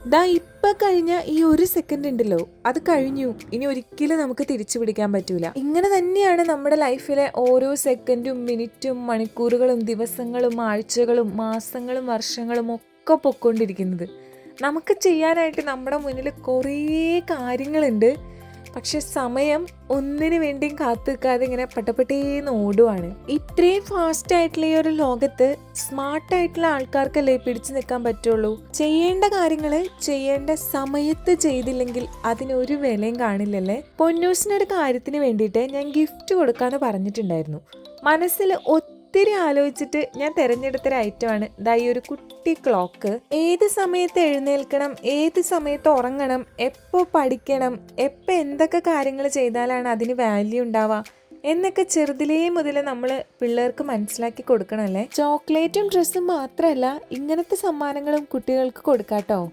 ദാ ഇപ്പൊ കഴിഞ്ഞ ഈ ഒരു സെക്കൻഡ് ഉണ്ടല്ലോ, അത് കഴിഞ്ഞു. ഇനി ഒരിക്കലും നമുക്ക് തിരിച്ചു പിടിക്കാൻ പറ്റൂല. ഇങ്ങനെ തന്നെയാണ് നമ്മുടെ ലൈഫിലെ ഓരോ സെക്കൻഡും മിനിറ്റും മണിക്കൂറുകളും ദിവസങ്ങളും ആഴ്ചകളും മാസങ്ങളും വർഷങ്ങളും ഒക്കെ പൊയ്ക്കൊണ്ടിരിക്കുന്നത്. നമുക്ക് ചെയ്യാനായിട്ട് നമ്മുടെ മുന്നിൽ കുറേ കാര്യങ്ങളുണ്ട്. പക്ഷെ സമയം ഒന്നിനു വേണ്ടിയും കാത്തു നിൽക്കാതെ ഇങ്ങനെ പട്ടപ്പെട്ടേന്ന് ഓടുവാണ്. ഇത്രയും ഫാസ്റ്റ് ആയിട്ടുള്ള ഈ ഒരു ലോകത്ത് സ്മാർട്ടായിട്ടുള്ള ആൾക്കാർക്കല്ലേ പിടിച്ചു നിൽക്കാൻ പറ്റുള്ളൂ. ചെയ്യേണ്ട കാര്യങ്ങള് ചെയ്യേണ്ട സമയത്ത് ചെയ്തില്ലെങ്കിൽ അതിനൊരു വിലയും കാണില്ലല്ലേ. പൊന്നൂസിനൊരു കാര്യത്തിന് വേണ്ടിയിട്ട് ഞാൻ ഗിഫ്റ്റ് കൊടുക്കാന്ന് പറഞ്ഞിട്ടുണ്ടായിരുന്നു. മനസ്സിൽ ഒത്തിരി ആലോചിച്ചിട്ട് ഞാൻ തിരഞ്ഞെടുത്തൊരു ഐറ്റമാണ് ദാ ഈ ഒരു കുട്ടി ക്ലോക്ക്. ഏത് സമയത്ത് എഴുന്നേൽക്കണം, ഏത് സമയത്ത് ഉറങ്ങണം, എപ്പോൾ പഠിക്കണം, എപ്പോൾ എന്തൊക്കെ കാര്യങ്ങൾ ചെയ്താലാണ് അതിന് വാല്യൂ ഉണ്ടാവുക എന്നൊക്കെ ചെറുതിലേ മുതൽ നമ്മൾ പിള്ളേർക്ക് മനസ്സിലാക്കി കൊടുക്കണമല്ലേ. ചോക്ലേറ്റും ഡ്രസ്സും മാത്രമല്ല, ഇങ്ങനത്തെ സമ്മാനങ്ങളും കുട്ടികൾക്ക് കൊടുക്കാട്ടോ.